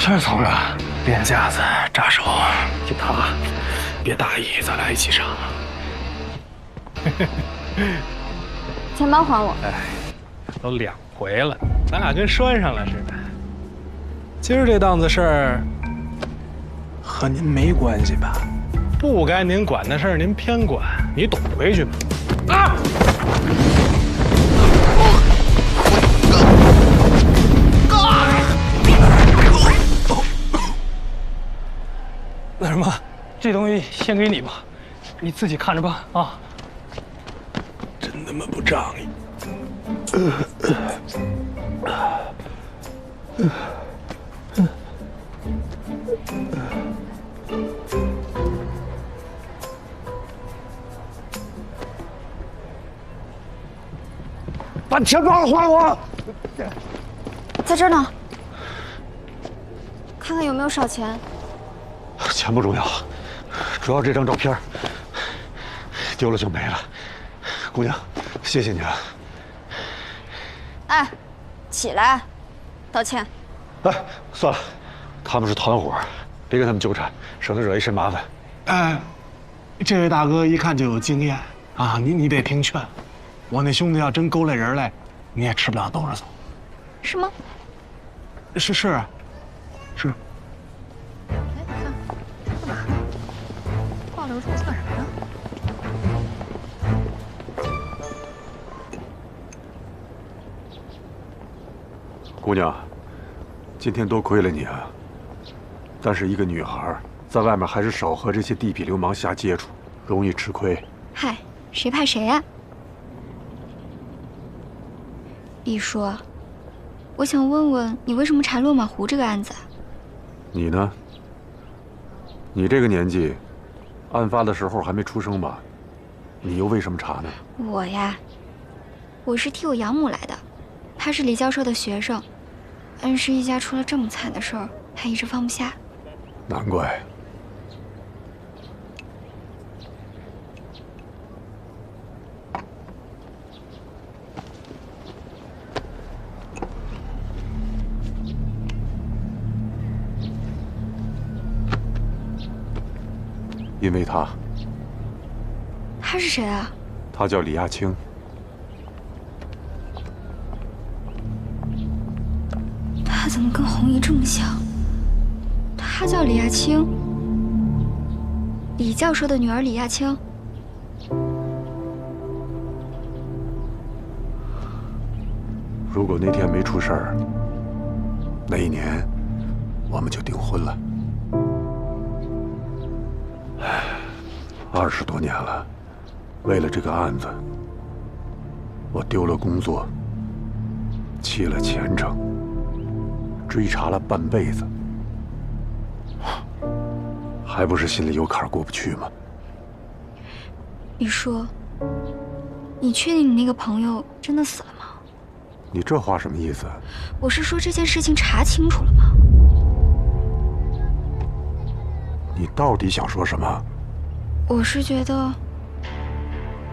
是聪哥，练架子扎手，就他，别大意，咱俩一起上。钱包还我。哎，都2回了，咱俩跟拴上了似的。今儿这档子事儿和您没关系吧？不该您管的事儿您偏管，你懂规矩吗？啊！那什么，这东西先给你吧，你自己看着吧啊！真他妈不仗义！把钱包还我！在这儿呢，看看有没有少钱。钱不重要，主要这张照片丢了就没了。姑娘，谢谢你啊。哎，起来，道歉。哎，算了，他们是团伙，别跟他们纠缠，省得惹一身麻烦。哎，这位大哥一看就有经验啊，你得听劝。我那兄弟要真勾来人来，你也吃不了兜着走。是吗？是啊，是。挂留着算什么呀？姑娘，今天多亏了你啊。但是一个女孩在外面还是少和这些地痞流氓瞎接触，容易吃亏。嗨，谁怕谁呀？李叔，我想问问你为什么查落马湖这个案子？你呢？你这个年纪，案发的时候还没出生吧？你又为什么查呢？我呀，我是替我养母来的，她是李教授的学生，恩师一家出了这么惨的事儿，她一直放不下。难怪。因为他他是谁啊？他叫李亚青。他怎么跟红姨这么像？他叫李亚青，李教授的女儿李亚青。如果那天没出事儿，那一年我们就订婚了。20多年了，为了这个案子，我丢了工作，弃了前程，追查了半辈子，还不是心里有坎过不去吗？李叔，你确定你那个朋友真的死了吗？你这话什么意思？我是说这件事情查清楚了吗？你到底想说什么？我是觉得，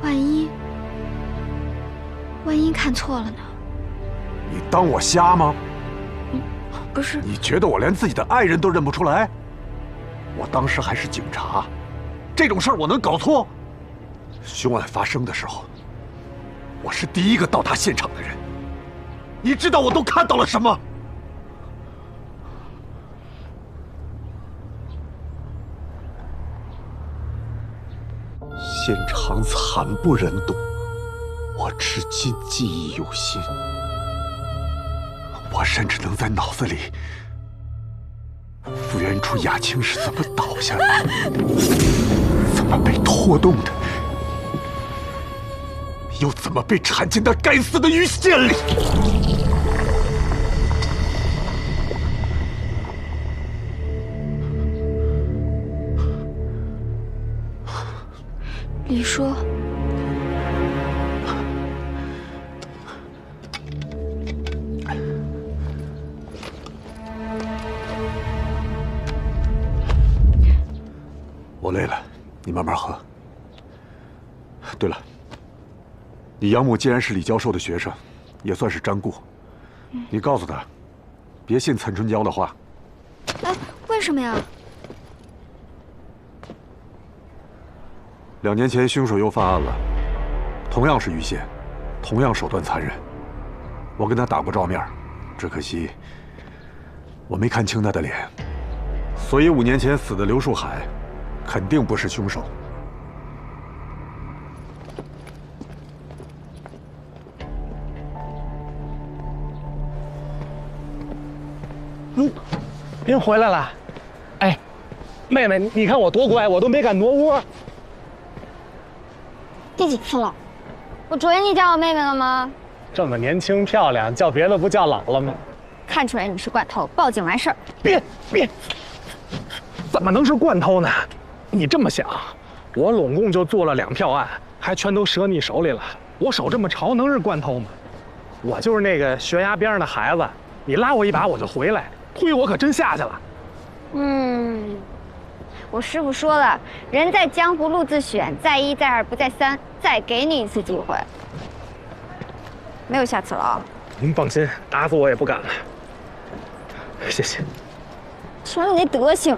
万一看错了呢？你当我瞎吗？不是。你觉得我连自己的爱人都认不出来？我当时还是警察，这种事儿我能搞错？凶案发生的时候，我是第一个到达现场的人。你知道我都看到了什么？现场惨不忍睹，我至今记忆犹新。我甚至能在脑子里复原出亚青是怎么倒下的，怎么被拖动的，又怎么被缠进那该死的鱼线里。李叔，我累了，你慢慢喝。对了，你养母既然是李教授的学生，也算是沾顾，你告诉他，别信岑春娇的话。哎，为什么呀？2年前，凶手又犯案了，同样是玉县，同样手段残忍。我跟他打过照面，只可惜我没看清他的脸，所以5年前死的刘树海，肯定不是凶手。您回来了。哎，妹妹，你看我多乖，我都没敢挪窝。第几次了？我昨天你叫我妹妹了吗？这么年轻漂亮，叫别的不叫老了吗？看出来你是惯偷，报警完事儿。别，怎么能是惯偷呢？你这么想，我拢共就做了2票案，还全都折你手里了。我手这么潮，能是惯偷吗？我就是那个悬崖边上的孩子，你拉我一把我就回来，推我可真下去了。我师傅说了，人在江湖路自选，再1再2不再3，再给你一次机会，没有下次了啊。您放心，打死我也不敢了。谢谢。瞅你那德行。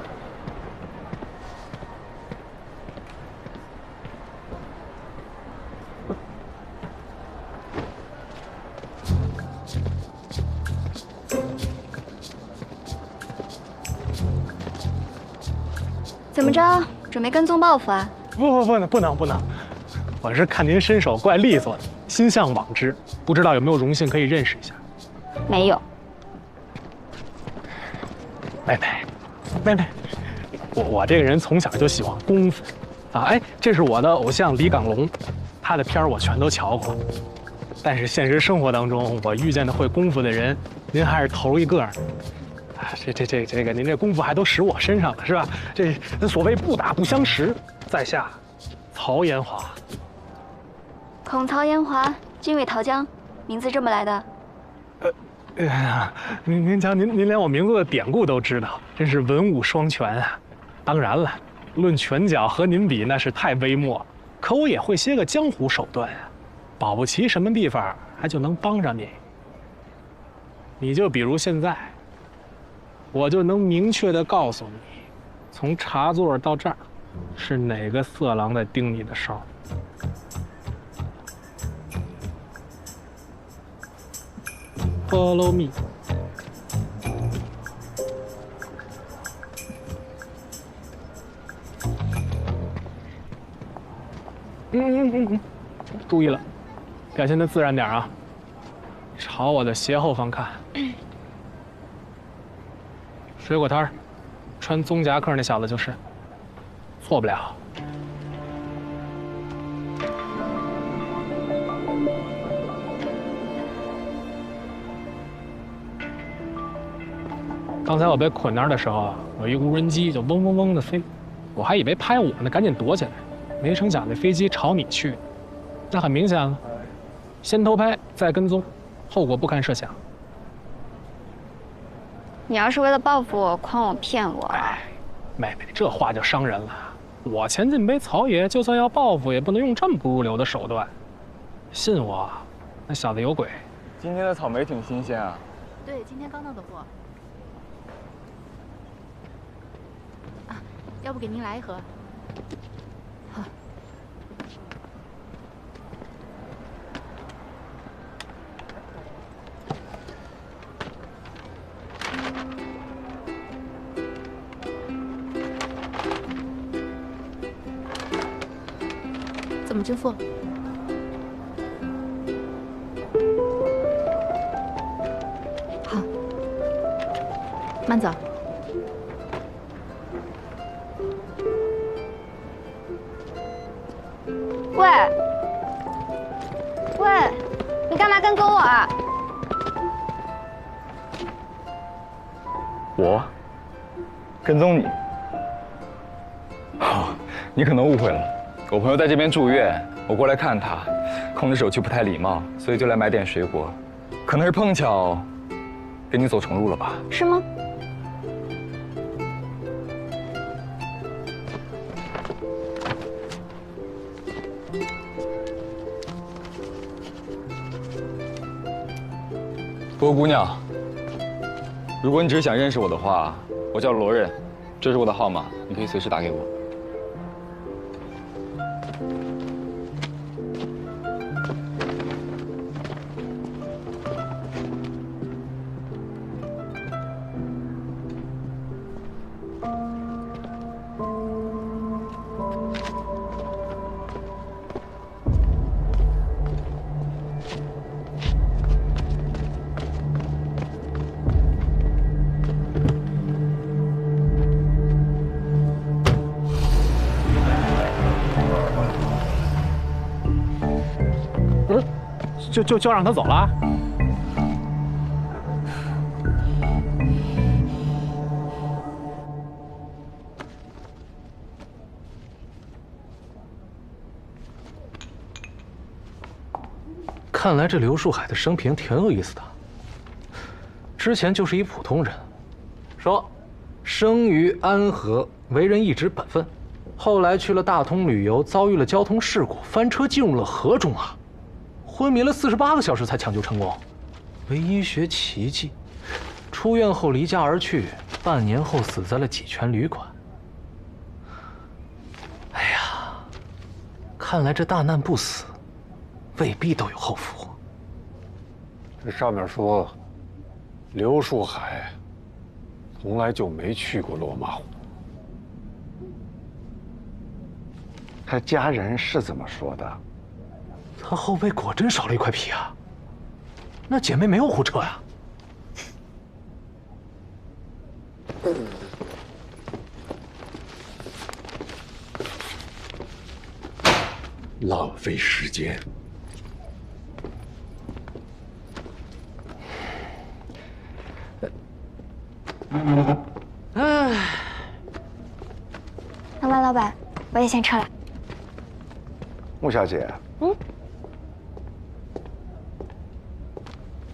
怎么着，准备跟踪报复啊？不能，我是看您身手怪利索的，心向往之，不知道有没有荣幸可以认识一下。没有。妹妹，我这个人从小就喜欢功夫，啊，哎，这是我的偶像李港龙，他的片儿我全都瞧过。但是现实生活当中，我遇见的会功夫的人，您还是头一个呢。啊，这个，您这功夫还都使我身上了，是吧？这所谓不打不相识，在下曹延华。孔曹延华，军委陶江，名字这么来的。您瞧，您连我名字的典故都知道，真是文武双全啊！当然了，论拳脚和您比那是太微末，可我也会些个江湖手段啊，保不齐什么地方还就能帮上你。你就比如现在，我就能明确的告诉你，从茶座到这儿，是哪个色狼在盯你的梢。Follow me。注意了，表现得自然点啊，朝我的斜后方看。水果摊儿，穿棕夹克那小子就是，错不了。刚才我被捆那儿的时候，有一无人机就嗡嗡嗡的飞，我还以为拍我呢，赶紧躲起来，没成想那飞机朝你去，那很明显了，先偷拍再跟踪，后果不堪设想。你要是为了报复我，诓我骗我，哎，妹妹，这话就伤人了。我前进杯曹爷，就算要报复，也不能用这么不入流的手段。信我，那小子有鬼。今天的草莓挺新鲜啊。对，今天刚到的货。啊，要不给您来一盒？好。怎么支付？好，慢走。喂，你干嘛跟踪我啊？我跟踪你？哦，你可能误会了。我朋友在这边住院，我过来看他，控制手气不太礼貌，所以就来买点水果。可能是碰巧，跟你走重路了吧？是吗？不过姑娘，如果你只是想认识我的话，我我叫罗任，这是我的号码，你可以随时打给我。就让他走了？看来这刘树海的生平挺有意思的。之前就是一普通人，说生于安和，为人一直本分，后来去了大通旅游，遭遇了交通事故，翻车进入了河中啊。昏迷了48个小时才抢救成功，为医学奇迹。出院后离家而去，半年后死在了济泉旅馆。哎呀，看来这大难不死，未必都有后福。这上面说，刘树海从来就没去过落马湖。他家人是这么说的。他后背果真少了一块皮啊！那姐妹没有胡扯呀。浪费时间。老板，我也先撤了。穆小姐。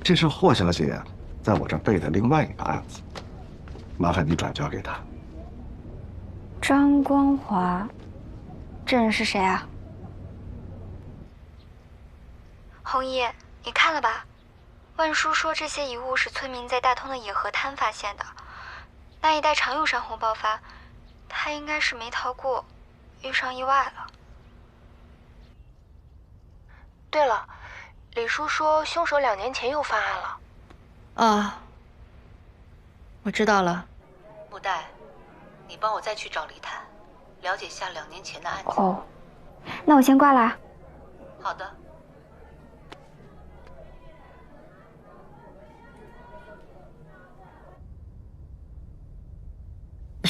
这是霍小姐在我这备的另外一个案子，麻烦你转交给她。张光华，这人是谁啊？红衣，你看了吧？万叔说这些遗物是村民在大通的野河滩发现的，那一带常有山洪爆发，他应该是没逃过，遇上意外了。对了，李叔说凶手2年前又犯案了。啊，我知道了。穆代，你帮我再去找李坦，了解下2年前的案子。哦，那我先挂了。好的。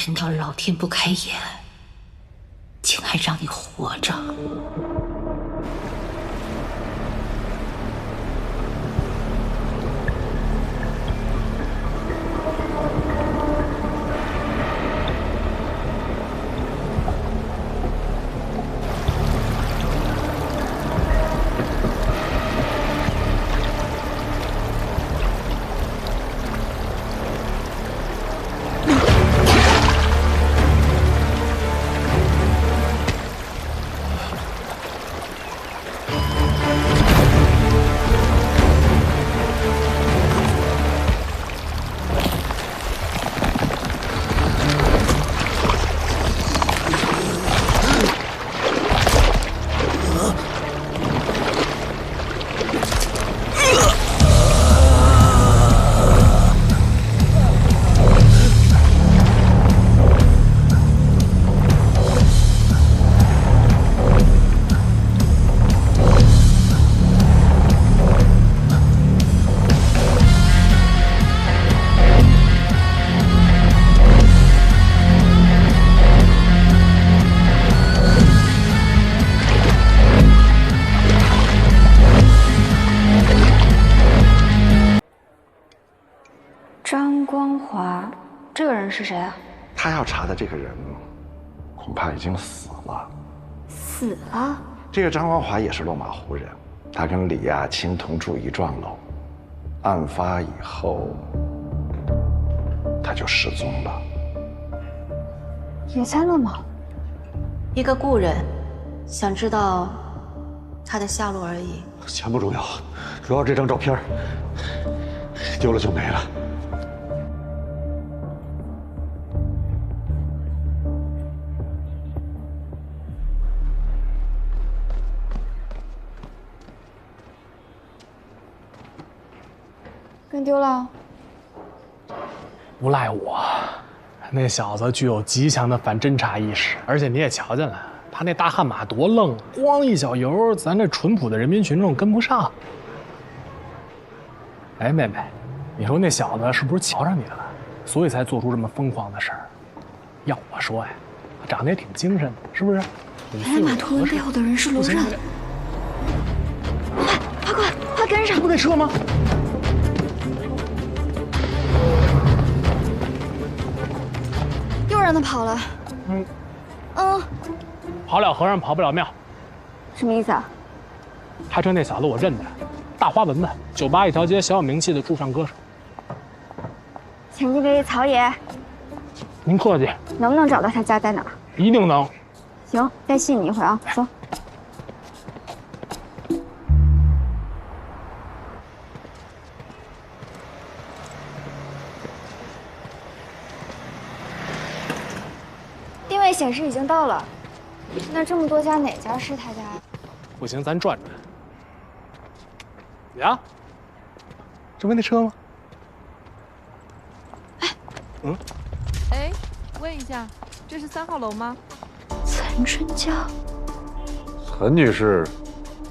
难道老天不开眼，竟还让你活着？张光华，这个人是谁啊？他要查的这个人，恐怕已经死了。死了？这个张光华也是落马湖人，他跟李亚青同住一幢楼，案发以后他就失踪了。也在落马湖？一个故人，想知道他的下落而已。钱不重要，主要这张照片丢了就没了。跟丢了？不赖我，那小子具有极强的反侦察意识，而且你也瞧见了，他那大悍马多愣，光一小油，咱这淳朴的人民群众跟不上。哎，妹妹，你说那小子是不是瞧上你了，所以才做出这么疯狂的事儿？要我说呀，长得也挺精神的，是不是？原来马图文背后的人是卢刃。快跟上！不那车吗？又让他跑了。跑了和尚跑不了庙。什么意思啊？开车那小子我认得，大花纹的，酒吧一条街小有名气的驻唱歌手。前几位曹爷，您客气。能不能找到他家在哪儿？一定能。行，再信你一回啊，走。定位显示已经到了，那这么多家哪家是他家呀？不行，咱转转。呀，这不那车吗？哎，问一下，这是3号楼吗？岑春娇，岑女士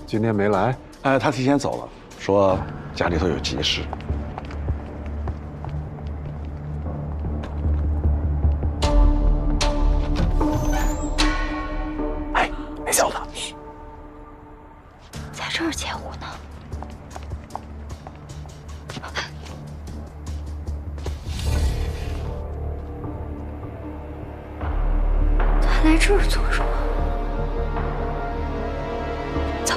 今天没来？她提前走了，说家里头有急事。哎，那小子，在这儿截胡呢。他来这儿做什么？走。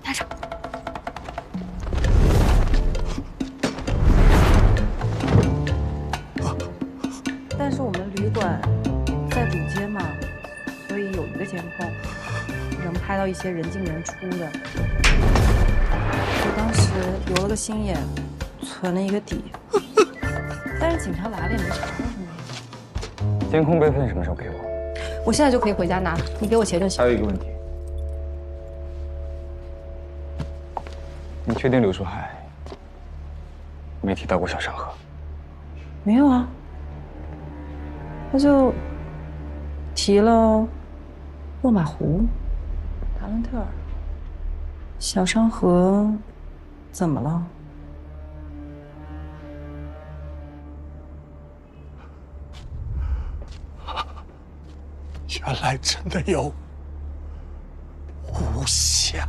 拿着。但是我们旅馆在主街嘛，所以有一个监控，能拍到一些人进人出的。我当时留了个心眼，存了一个底，但是警察来了也没查到什么。监控备份什么时候给我？我现在就可以回家拿，你给我钱就行。还有一个问题，你确定刘书海没提到过小山河？没有啊，他就提了落马湖、达伦特尔、小山河，怎么了？原来真的有无暇。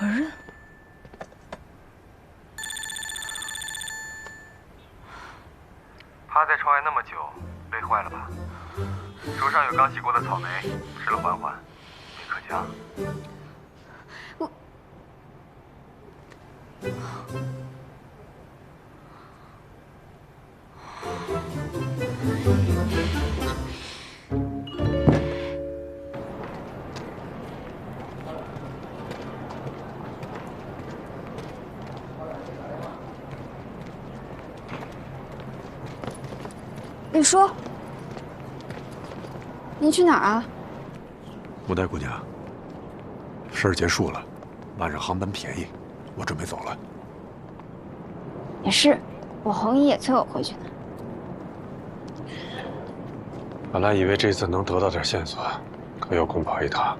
何人？趴在窗外那么久，累坏了吧？手上有刚洗过的草莓，吃了缓缓，没可加。李叔，您去哪儿啊？无代姑娘，事儿结束了，晚上航班便宜，我准备走了。也是，我红姨也催我回去呢。本来以为这次能得到点线索，可又空跑一趟。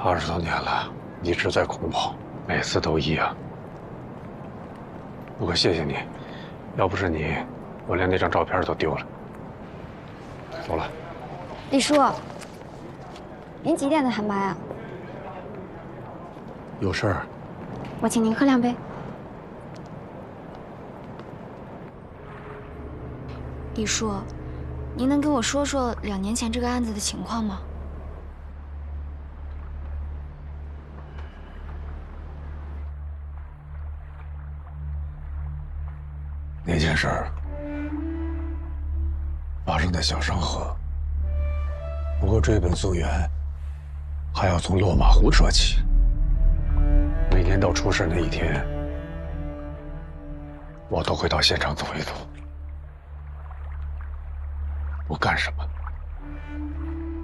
20多年了，一直在空跑，每次都一样。不过谢谢你，要不是你，我连那张照片都丢了。走了。李叔，您几点的航班啊？有事儿？我请您喝2杯。李叔，您能给我说说2年前这个案子的情况吗？那件事儿发生在小商河，不过追本溯源，还要从落马湖说起。每年到出事那一天，我都会到现场走一走。我干什么？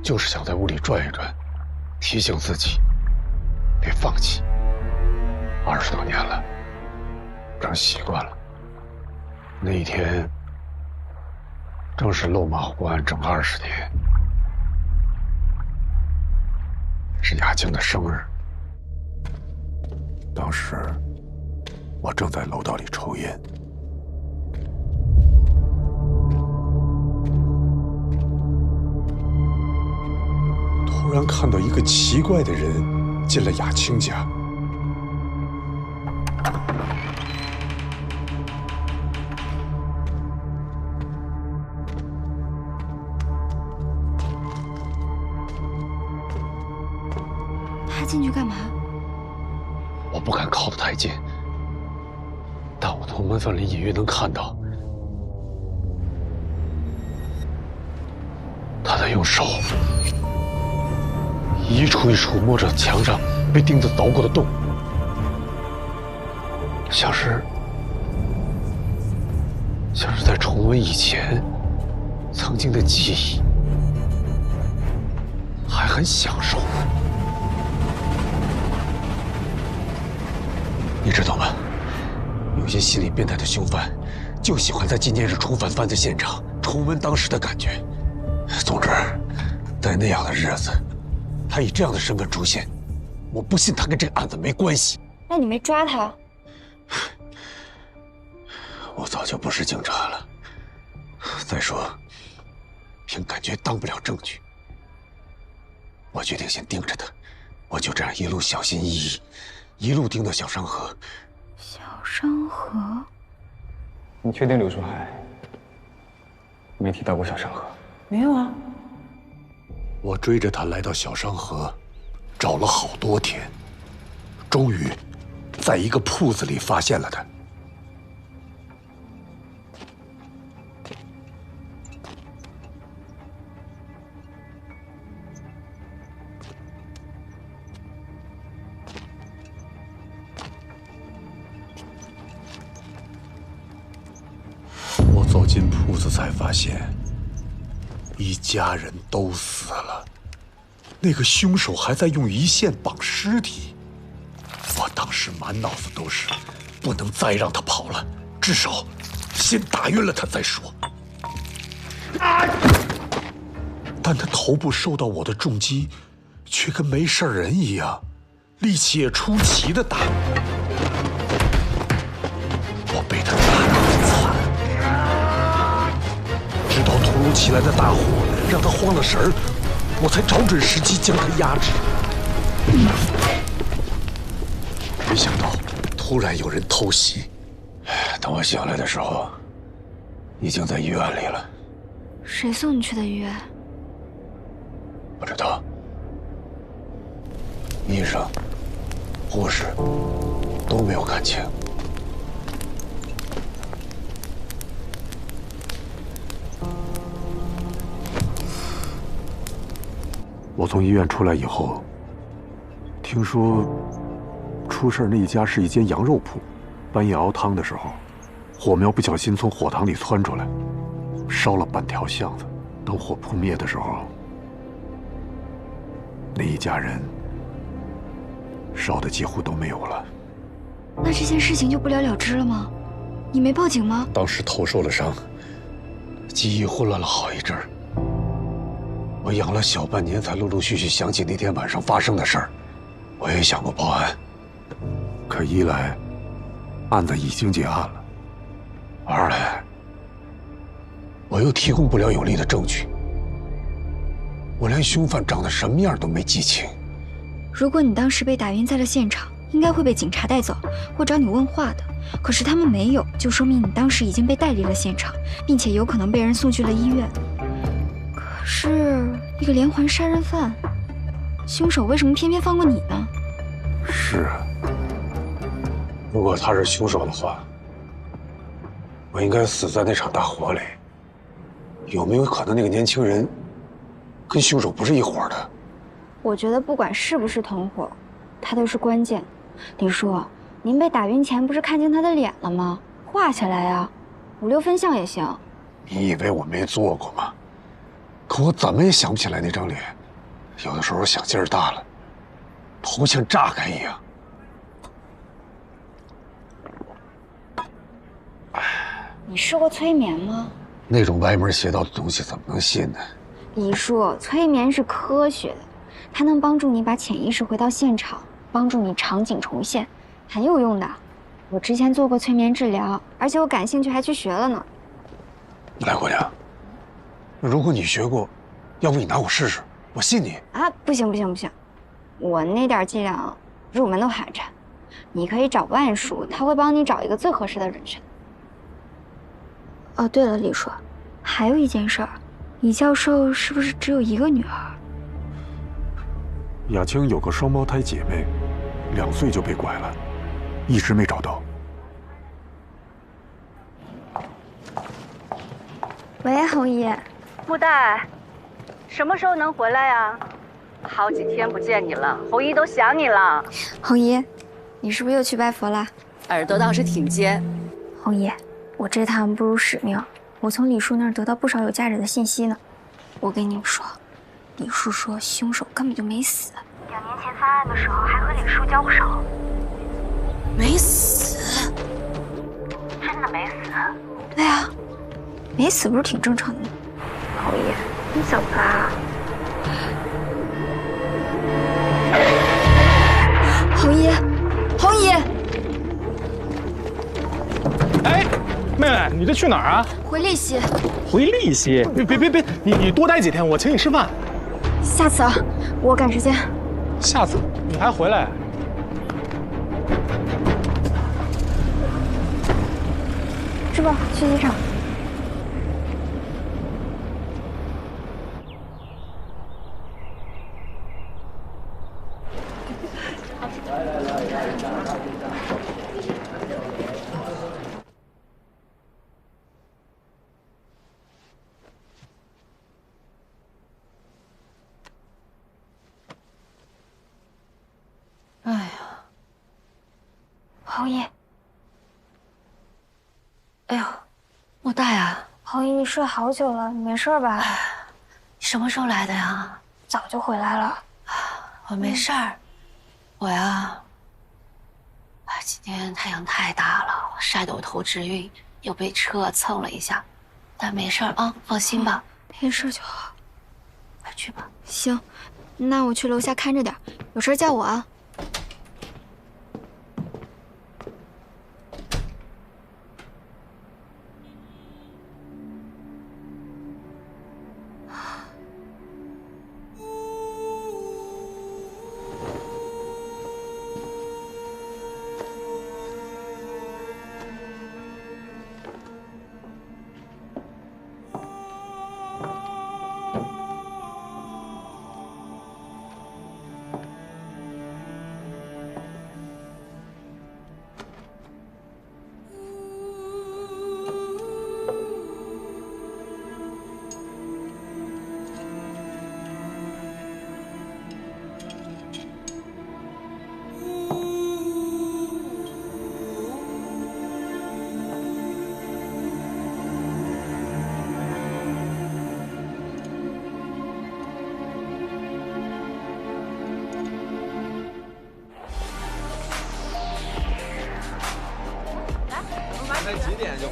就是想在屋里转一转，提醒自己别放弃。20多年了，成习惯了。那一天正是落马湖案整20年，是雅静的生日。当时我正在楼道里抽烟，突然看到一个奇怪的人进了雅清家。他进去干嘛？我不敢靠得太近，但我从门缝里隐约能看到，他在用手一处一处摸着墙上被钉子凿过的洞，像是在重温以前曾经的记忆，还很享受。你知道吗？有些心理变态的凶犯，就喜欢在纪念日重返犯罪现场，重温当时的感觉。总之，在那样的日子，他以这样的身份出现，我不信他跟这个案子没关系。那你没抓他？我早就不是警察了。再说，凭感觉当不了证据。我决定先盯着他，我就这样一路小心翼翼。一路盯到小商河。小商河？你确定柳树海没提到过小商河？没有啊。我追着他来到小商河，找了好多天，终于在一个铺子里发现了他。走进铺子才发现，一家人都死了，那个凶手还在用鱼线绑尸体。我当时满脑子都是，不能再让他跑了，至少先打晕了他再说。但他头部受到我的重击，却跟没事人一样，力气也出奇的大。我被他打得很惨。直到突如其来的大火让他慌了神儿，我才找准时机将他压制。没想到突然有人偷袭，等我醒来的时候，已经在医院里了。谁送你去的医院？不知道。医生、护士都没有看清。我从医院出来以后，听说出事那一家是一间羊肉铺，半夜熬汤的时候，火苗不小心从火塘里窜出来，烧了半条巷子。等火扑灭的时候，那一家人烧的几乎都没有了。那这件事情就不了了之了吗？你没报警吗？当时头受了伤，记忆混乱了好一阵儿。我养了小半年，才陆陆续续想起那天晚上发生的事儿。我也想过报案，可一来，案子已经结案了；二来，我又提供不了有力的证据。我连凶犯长得什么样都没记清。如果你当时被打晕在了现场，应该会被警察带走或找你问话的。可是他们没有，就说明你当时已经被带离了现场，并且有可能被人送去了医院。可是一个连环杀人犯，凶手为什么偏偏放过你呢？是啊，如果他是凶手的话，我应该死在那场大火里。有没有可能那个年轻人跟凶手不是一伙的？我觉得不管是不是同伙，他都是关键。李叔，您被打晕前不是看清他的脸了吗？画下来呀，5、6分像也行。你以为我没做过吗？可我怎么也想不起来那张脸。有的时候想劲儿大了，头像炸开一样。你试过催眠吗？那种歪门邪道的东西怎么能信呢？李叔，催眠是科学的，它能帮助你把潜意识回到现场，帮助你场景重现，很有用的。我之前做过催眠治疗，而且我感兴趣还去学了呢。来，姑娘，如果你学过，要不你拿我试试，我信你。啊，不行不行不行，我那点伎俩入门都寒碜。你可以找万叔，他会帮你找一个最合适的人选。哦，对了，李叔，还有一件事儿，李教授是不是只有一个女儿？雅青有个双胞胎姐妹，2岁就被拐了，一直没找到。喂，红姨。木代，什么时候能回来呀？好几天不见你了，红姨都想你了。红姨，你是不是又去拜佛了？耳朵倒是挺尖。红姨，我这趟不辱使命，我从李叔那儿得到不少有价值的信息呢。我跟你们说，李叔说凶手根本就没死，2年前发案的时候还和李叔交过手。没死？真的没死？对啊，没死不是挺正常的吗？红姨，你怎么了？红姨，红姨！哎，妹妹，你这去哪儿啊？回利息。回利息？别，你多待几天，我请你吃饭。下次啊，我赶时间。下次你还回来？师傅，去机场。哎呀，红姨，哎呦，莫大呀！红姨，你睡好久了，你没事吧？你什么时候来的呀？早就回来了。我没事儿，我呀，今天太阳太大了，晒得我头直晕，又被车蹭了一下，但没事儿啊，放心吧。没事就好。快去吧。行，那我去楼下看着点，有事叫我啊。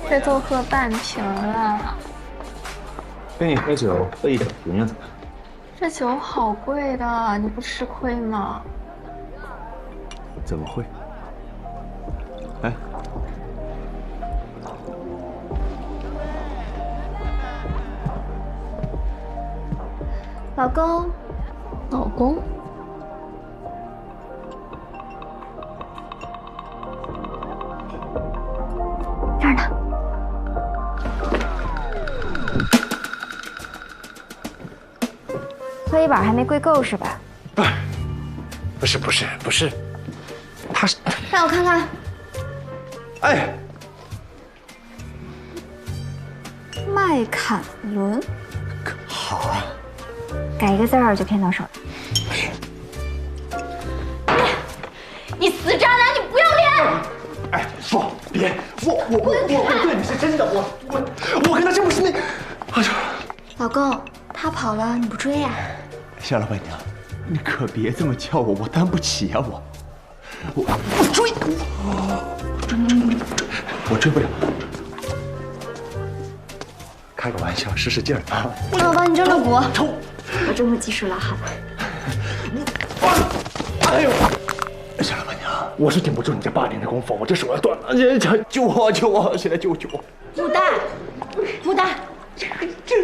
这都喝半瓶了。跟你喝酒喝一整瓶又怎么样？这酒好贵的，你不吃亏吗？怎么会？哎，老公，老公。这儿呢。喝一碗还没跪够是吧？不是，他是让我看看。哎，麦坎伦。好啊。改一个字儿就骗到手了。你死渣男，你不要脸！哎，别，我对你是真的，我跟他真不是那，哎呀，老公，他跑了，你不追呀？夏老板娘，你可别这么叫我，我担不起啊，我追，我追不了。开个玩笑，使使劲儿啊！那我帮你蒸了骨，我蒸的技术老好了。哎呦！夏老板娘，我是顶不住你这8年的功夫，我这手要断了！救我！现在救我！牡丹，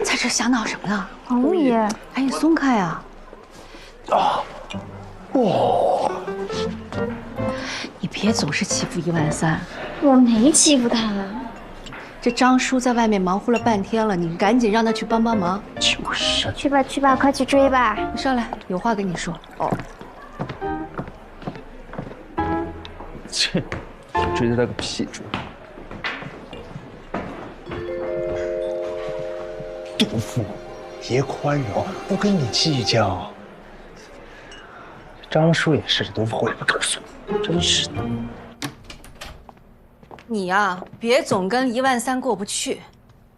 在这想恼什么呢？红爷，赶紧松开啊！你别总是欺负13000，我没欺负他。这张叔在外面忙活了半天了，你赶紧让他去帮忙。去吧，快去追吧！你上来，有话跟你说。哦。切，追得他个屁追！杜甫，爷宽容，不跟你计较。张叔也是，杜甫也不告诉我，真是的。你呀，别总跟13000过不去。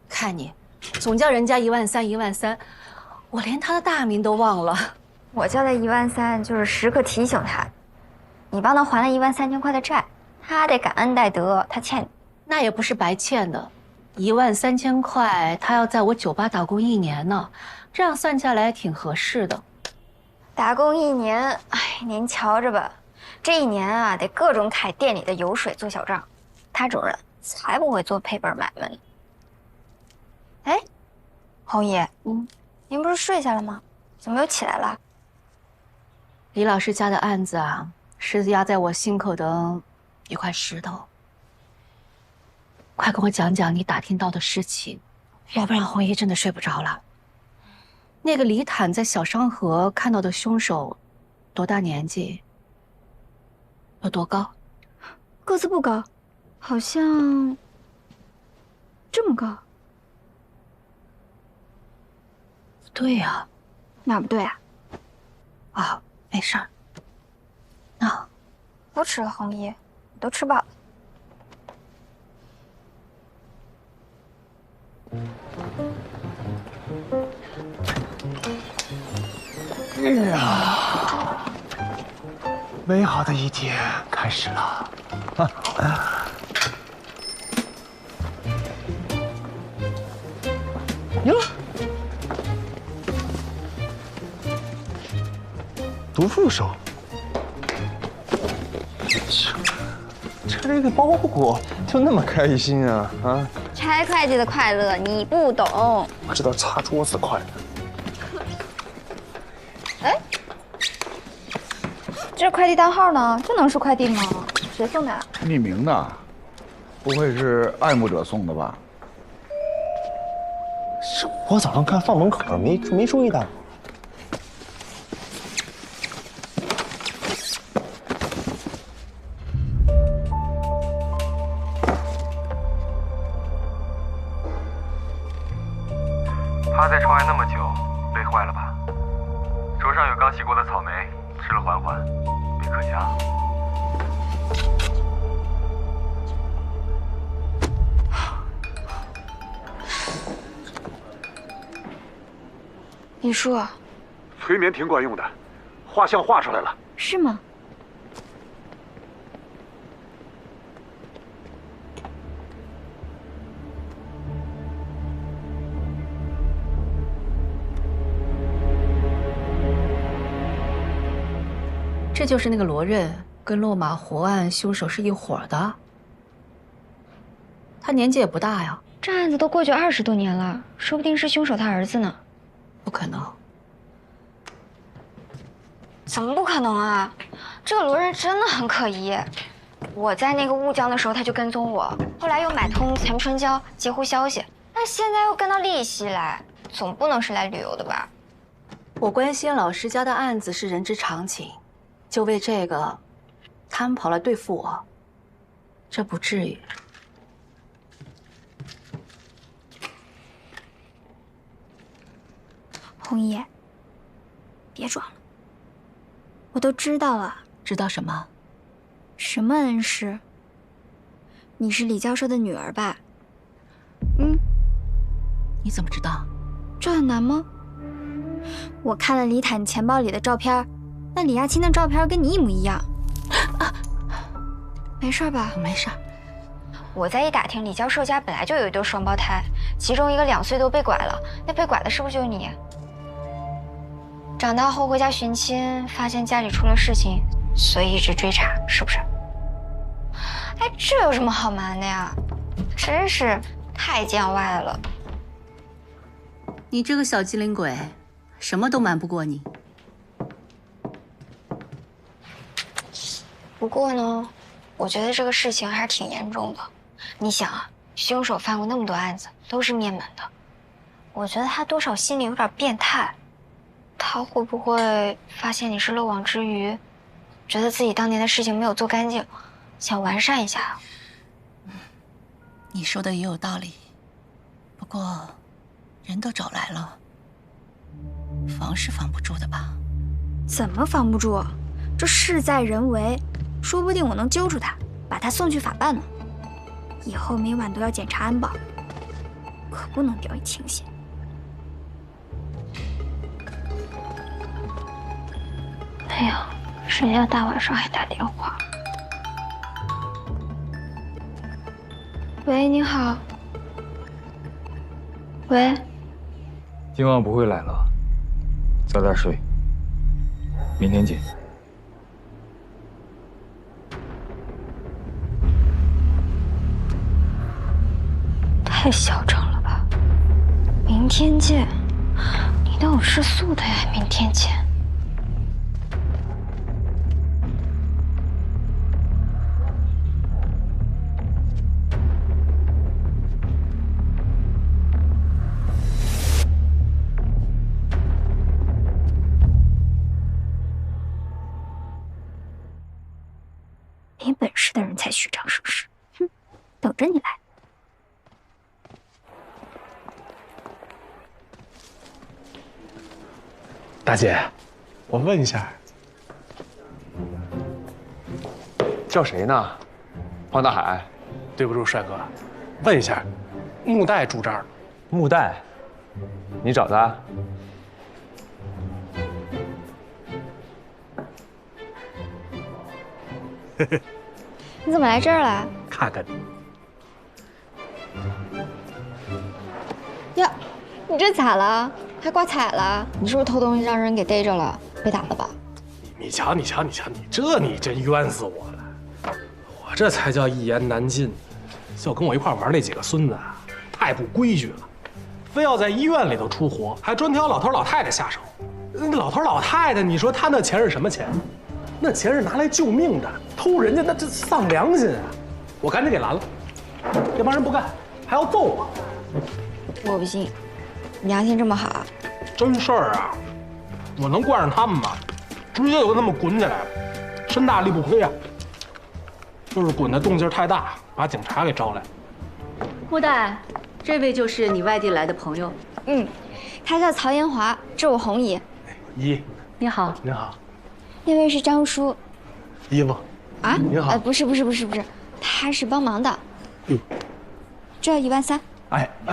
看你，总叫人家13000，我连他的大名都忘了。我叫他13000，就是时刻提醒他，你帮他还了13000块的债，他得感恩戴德，他欠你。那也不是白欠的，13000块，他要在我酒吧打工1年呢，这样算下来挺合适的。打工1年，哎，您瞧着吧，这1年啊，得各种开店里的油水做小账。他这种人才不会做赔本买卖呢。哎，红姨，您不是睡下了吗？怎么又起来了？李老师家的案子啊，是压在我心口的一块石头。快跟我讲讲你打听到的事情，要不然红姨真的睡不着了。那个李坦在小商河看到的凶手，多大年纪？有多高？个子不高，好像这么高。不对呀，哪不对啊？啊，没事儿。那不吃了，红姨，我都吃饱了。美好的一天开始了。哟，毒副手，拆个包裹就那么开心啊？啊！拆会计的快乐你不懂，我知道擦桌子快乐。哎，这快递单号呢？这能是快递吗？谁送的啊？匿名的，不会是爱慕者送的吧？是我早上看放门口没注意到。趴在窗外那么久，累坏了吧？手上有刚洗过的草莓，吃了缓缓，别可惜啊。李叔，催眠挺管用的，画像画出来了。是吗？这就是那个罗任跟落马湖案凶手是一伙的。他年纪也不大呀，这案子都过去20多年了，说不定是凶手他儿子呢。不可能。怎么不可能啊？这个罗任真的很可疑。我在那个乌江的时候，他就跟踪我，后来又买通陈春娇截胡消息，那现在又跟到丽西来，总不能是来旅游的吧？我关心老师家的案子是人之常情，就为这个，他们跑来对付我，这不至于。红叶，别装了，我都知道了。知道什么？什么恩师？你是李教授的女儿吧？你怎么知道？这很难吗？我看了李坦钱包里的照片，那李亚青的照片跟你一模一样。没事吧？没事。我再一打听，李教授家本来就有一对双胞胎，其中一个2岁都被拐了，那被拐的是不是就是你？长大后回家寻亲，发现家里出了事情，所以一直追查，是不是？哎，这有什么好瞒的呀？真是太见外了。你这个小机灵鬼，什么都瞒不过你。不过呢，我觉得这个事情还是挺严重的。你想啊，凶手犯过那么多案子，都是灭门的。我觉得他多少心里有点变态。他会不会发现你是漏网之鱼，觉得自己当年的事情没有做干净，想完善一下？你说的也有道理，不过人都找来了，防是防不住的吧？怎么防不住？这事在人为，说不定我能揪出他，把他送去法办呢。以后每晚都要检查安保，可不能掉以轻心。哎呀，谁呀？大晚上还打电话？喂，你好。喂。今晚不会来了，早点睡，明天见。太嚣张了吧！明天见，你当我吃素的呀？明天见。没本事的人才虚张声势，哼，等着你来。大姐，我问一下，叫谁呢？黄大海。对不住，帅哥，问一下，木代住这儿吗？木代，你找他？你怎么来这儿了？看看呀，你这咋了？还挂彩了？你是不是偷东西让人给逮着了？被打了吧？你瞧，你真冤死我了！我这才叫一言难尽。就跟我一块玩那几个孙子啊，太不规矩了，非要在医院里头出活，还专挑老头老太太下手。老头老太太，你说他那钱是什么钱？那钱是拿来救命的，偷人家那这丧良心啊！我赶紧给拦了，这帮人不干，还要揍我。我不信，你良心这么好？真事儿啊，我能惯上他们吗？直接就跟他们滚起来了，身大力不亏啊。就是滚的动静太大，把警察给招来。木代，这位就是你外地来的朋友。他叫曹延华，这我红姨。姨，你好。您好。那位是张叔。姨夫。啊？您好。不是，他是帮忙的。这13000。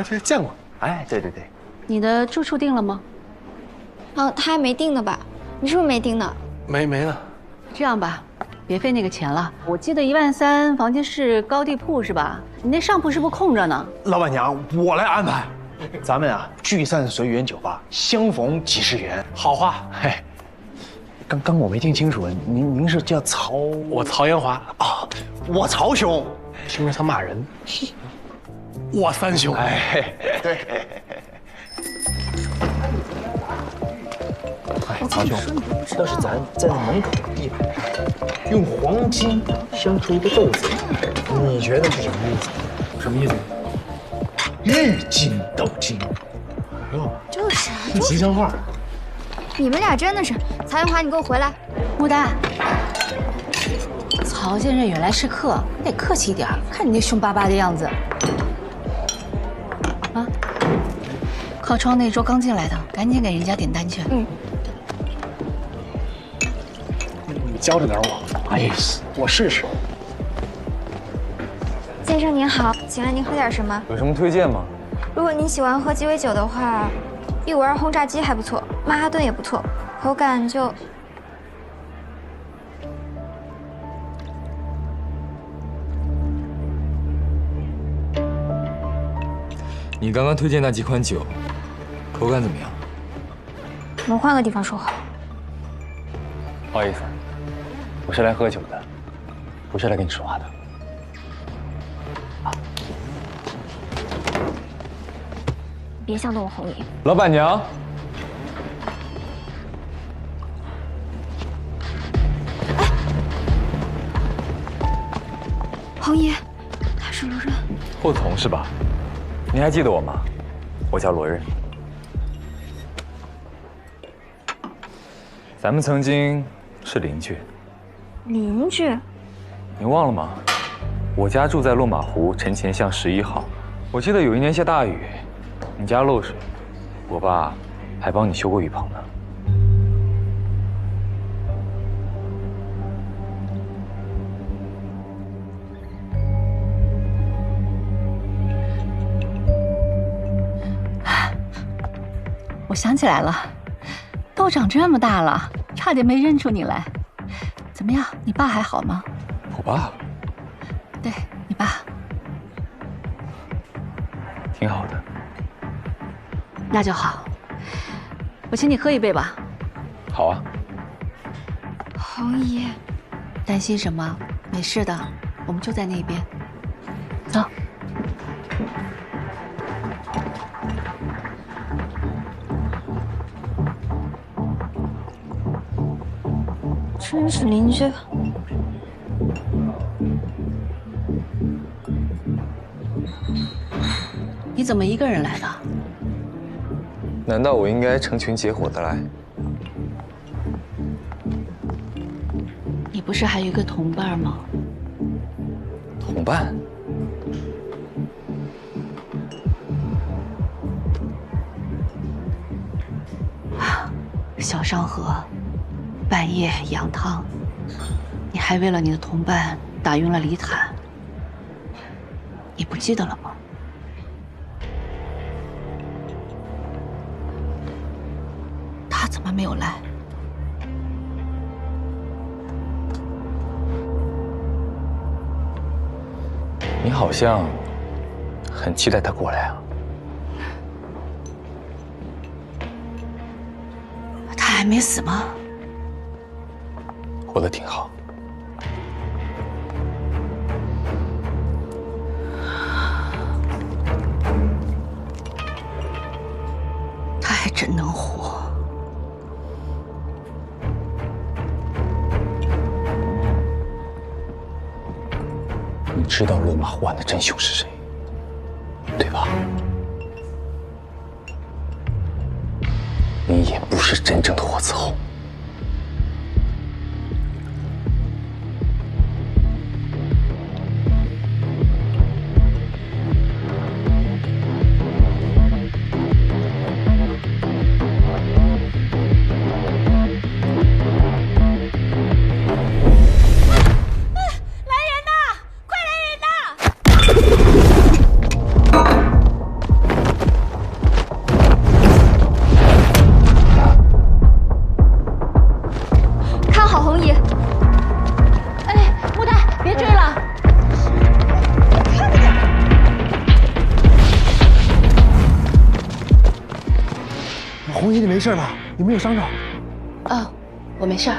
这见过。对。你的住处定了吗？他还没定呢吧？你是不是没定呢？没呢。这样吧，别费那个钱了。我记得13000房间是高地铺是吧？你那上铺是不是空着呢？老板娘，我来安排。咱们啊，聚散随缘酒吧，相逢即是缘。好话。刚我没听清楚，您是叫曹？我曹延华啊，我曹兄，听着他骂人。我三兄，哎，对。哎，曹兄，要是咱在那门口的地板上用黄金镶出一个豆子，你觉得是什么意思？什么意思？日进斗金。哎呦，就是啊，这吉祥话。你们俩真的是，曹延华，你给我回来！牡丹，曹先生远来是客，你得客气一点。看你那凶巴巴的样子。啊，靠窗那桌刚进来的，赶紧给人家点单去。嗯。你教着点我。哎，我试试。先生您好，请问您喝点什么？有什么推荐吗？如果您喜欢喝鸡尾酒的话，152轰炸机还不错，曼哈顿也不错，口感就……你刚刚推荐那几款酒，口感怎么样？我们换个地方说话。不好意思，我是来喝酒的，不是来跟你说话的。别想动我红姨。老板娘，红姨，他是罗润。霍从是吧？你还记得我吗？我叫罗润。咱们曾经是邻居。邻居？你忘了吗？我家住在落马湖陈前巷11号。我记得有一年下大雨，你家漏水，我爸还帮你修过雨棚呢。我想起来了，都长这么大了，差点没认出你来。怎么样，你爸还好吗？我爸？对，你爸。挺好的。那就好，我请你喝一杯吧。好啊。红姨，担心什么？没事的，我们就在那边。走。真是邻居。你怎么一个人来的？难道我应该成群结伙的来？你不是还有一个同伴吗？同伴？小商河，半夜羊汤，你还为了你的同伴打晕了李坦，你不记得了吗？他怎么没有来？你好像很期待他过来啊。他还没死吗？活得挺好。他还真能活。你知道落马湖岸的真凶是谁，对吧？你也不是真正的霍子厚。红姨，你没事吧？你没有伤着？啊，我没事儿。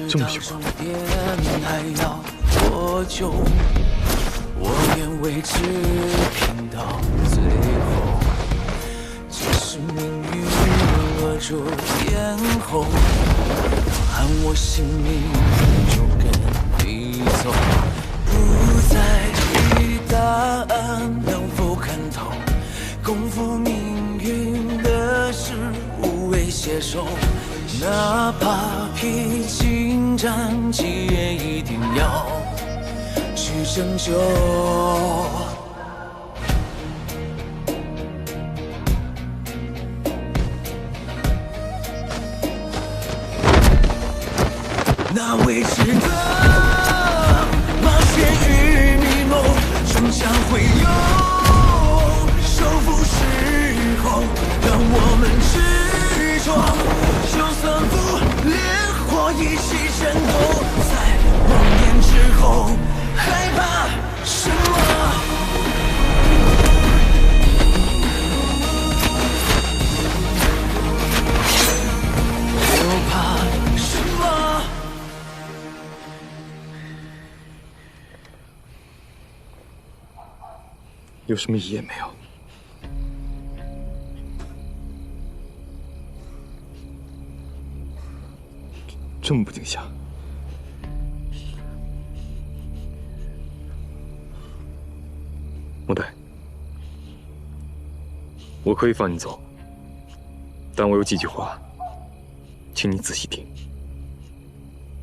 这么喜欢。还要多久？我愿为之拼到最后。即使命运扼住咽喉，喊我性命就跟你走。不在意答案能否看透，共赴命运的事无谓携手。哪怕披荆斩棘，也一定要去拯救。那未知的冒险与迷梦，终将会有收复时候，让我们执着。就算不烈火一起战斗，在梦魇之后，害怕什么？又怕什么？有什么意义也没有。这么不惊吓，莫代，我可以放你走，但我有几句话，请你仔细听。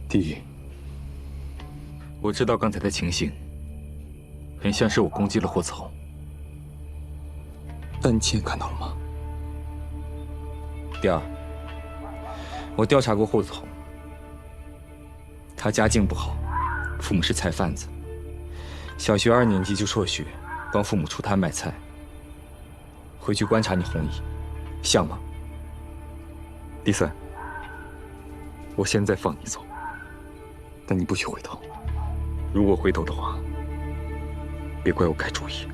第一，我知道刚才的情形很像是我攻击了霍子红，但你亲眼看到了吗？第二，我调查过霍子红。他家境不好，父母是菜贩子，小学2年级就辍学，帮父母出摊卖菜。回去观察你红姨，像吗？第三，我现在放你走，但你不许回头。如果回头的话，别怪我改主意。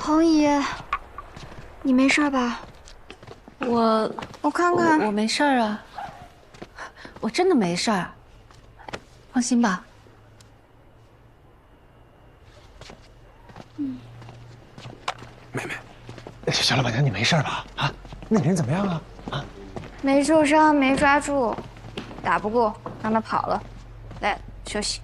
红姨，你没事吧？我看看，我没事儿啊，我真的没事儿，放心吧。妹妹，小老板娘，你没事吧？啊，那人怎么样啊？啊，没受伤，没抓住，打不过，让他跑了。来，休息。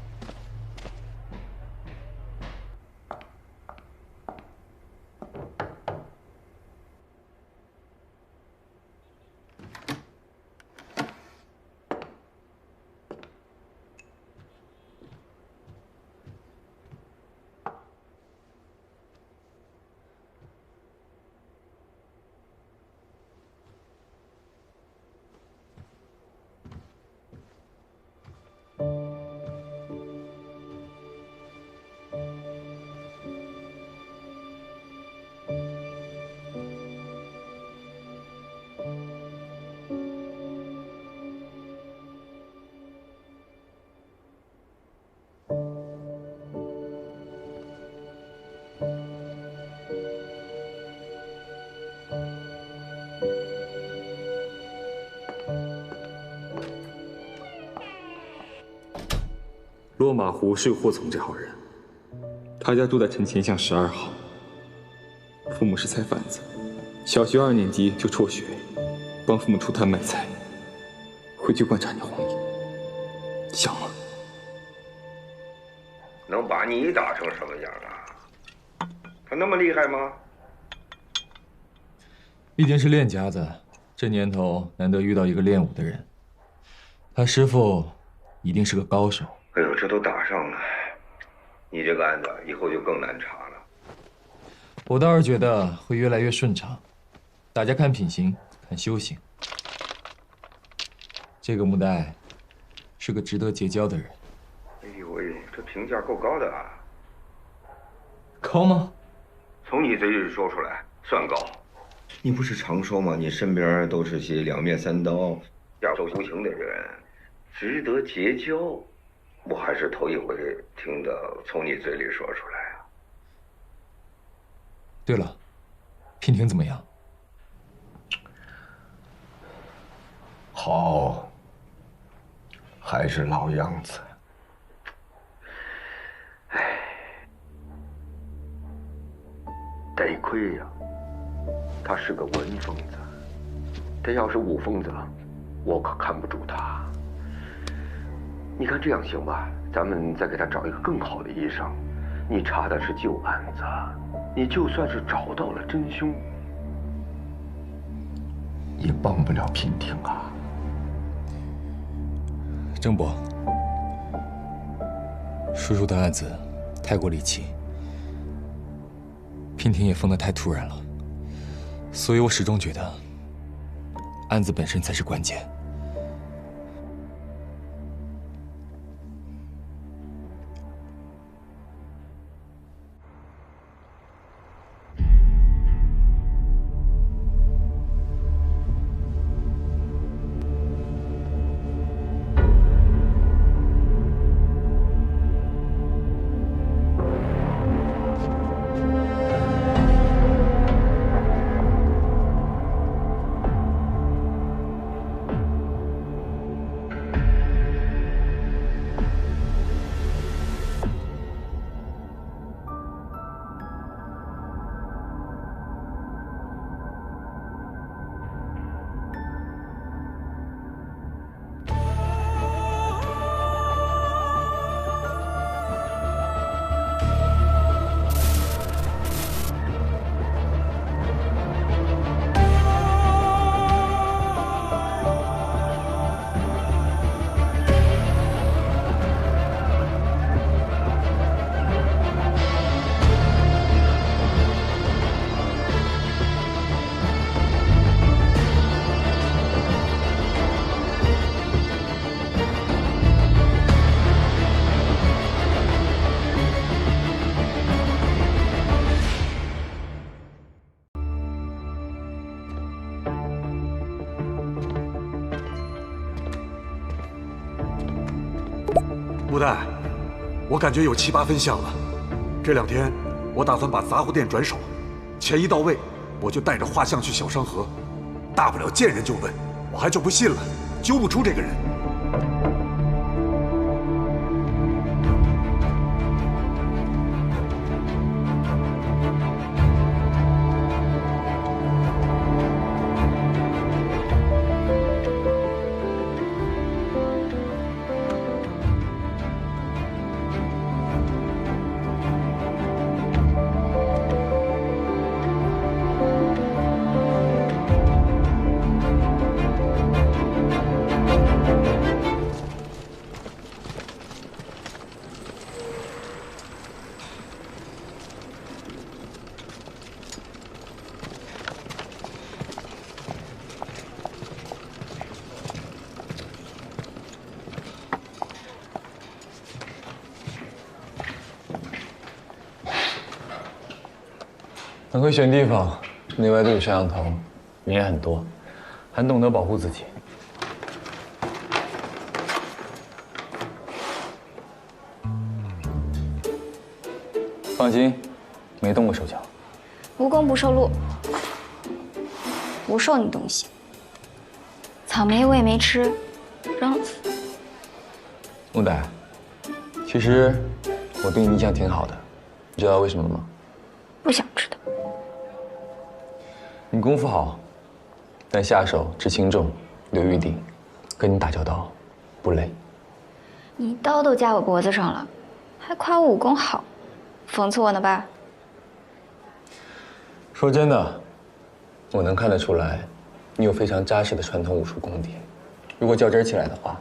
落马湖是个霍从这号人，他家住在陈前巷12号，父母是菜贩子，小学2年级就辍学，帮父母出摊卖菜。回去观察你红衣，想吗？能把你打成什么样啊？他那么厉害吗？毕竟是练家子，这年头难得遇到一个练武的人，他师傅一定是个高手。哎呦，这都打上了，你这个案子以后就更难查了。我倒是觉得会越来越顺畅，大家看品行，看修行。这个穆代是个值得结交的人。哎呦喂，这评价够高的啊！高吗？从你嘴里说出来算高。你不是常说吗？你身边都是些两面三刀、下手无情的人，值得结交。我还是头一回听到从你嘴里说出来啊。对了，娉婷怎么样？好，还是老样子。唉，得亏呀，他是个文疯子，他要是武疯子，我可看不住他。你看这样行吧？咱们再给他找一个更好的医生。你查的是旧案子，你就算是找到了真凶，也帮不了娉婷啊。郑伯，叔叔的案子太过离奇，娉婷也疯得太突然了，所以我始终觉得案子本身才是关键。穆代，我感觉有7、8分像了。这2天，我打算把杂货店转手，钱一到位，我就带着画像去小商河，大不了见人就问，我还就不信了，揪不出这个人。很会选地方，内外都有摄像头，人也很多，很懂得保护自己。放心，没动过手脚。无功不受禄，不受你东西。草莓我也没吃，扔了。穆代，其实我对你印象挺好的，你知道为什么吗？不想知道。你功夫好，但下手知轻重，留余地，跟你打交道不累。你刀都架我脖子上了，还夸我武功好，讽刺我呢吧？说真的，我能看得出来，你有非常扎实的传统武术功底。如果较真起来的话，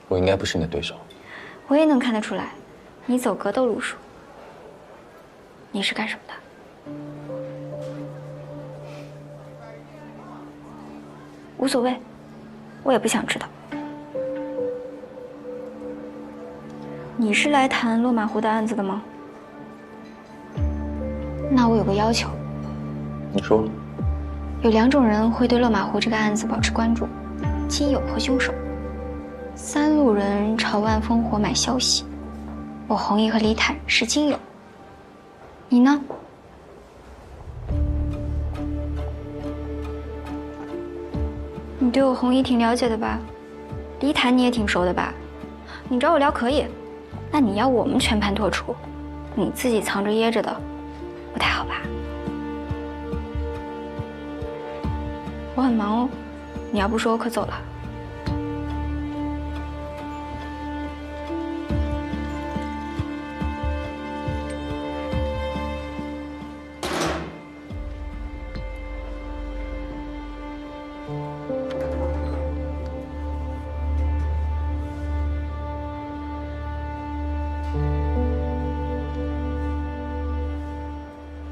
我应该不是你的对手。我也能看得出来，你走格斗路数。你是干什么的？无所谓，我也不想知道。你是来谈落马湖的案子的吗？那我有个要求。你说。有2种人会对落马湖这个案子保持关注：亲友和凶手。3路人朝万烽火买消息，我弘毅和李坦是亲友。你呢？你对我弘毅挺了解的吧？李坦你也挺熟的吧？你找我聊可以，那你要我们全盘托出，你自己藏着掖着的，不太好吧？我很忙哦，你要不说我可走了。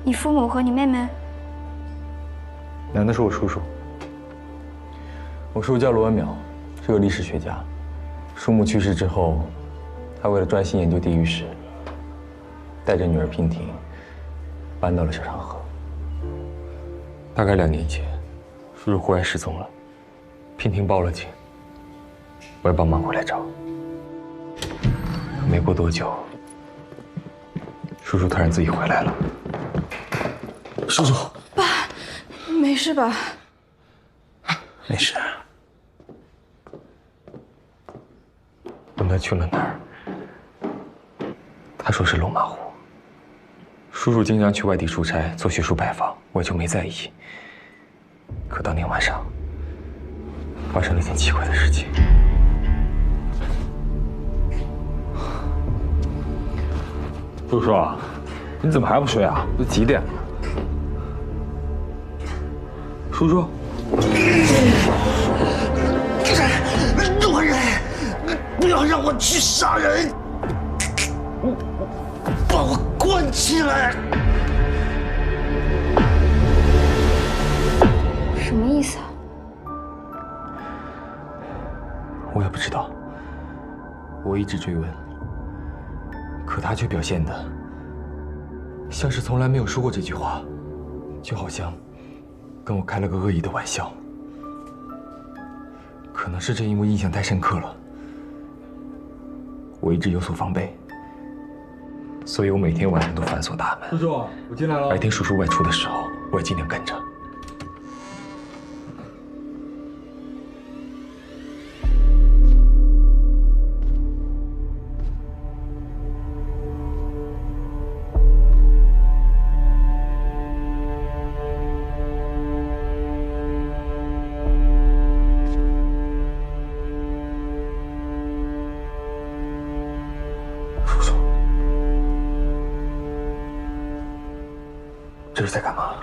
你父母和你妹妹？男的是我叔叔。我叔叔叫罗文淼，是个历史学家。叔母去世之后，他为了专心研究地狱史，带着女儿娉婷搬到了小长河。大概2年前，叔叔忽然失踪了，娉婷报了警，我也帮忙回来找。可没过多久，叔叔突然自己回来了。叔叔，爸，没事吧？没事。问他去了哪儿，他说是龙马湖。叔叔经常去外地出差，做学术拜访，我就没在意。可当天晚上，发生了一件奇怪的事情。叔叔，你怎么还不睡啊？都几点了？叔叔，罗人，不要让我去杀人，把我关起来。什么意思啊？我也不知道。我一直追问，可他却表现得像是从来没有说过这句话，就好像跟我开了个恶意的玩笑。可能是正因为印象太深刻了，我一直有所防备，所以我每天晚上都反锁大门。叔叔，我进来了。白天叔叔外出的时候，我也尽量跟着。这是在干嘛？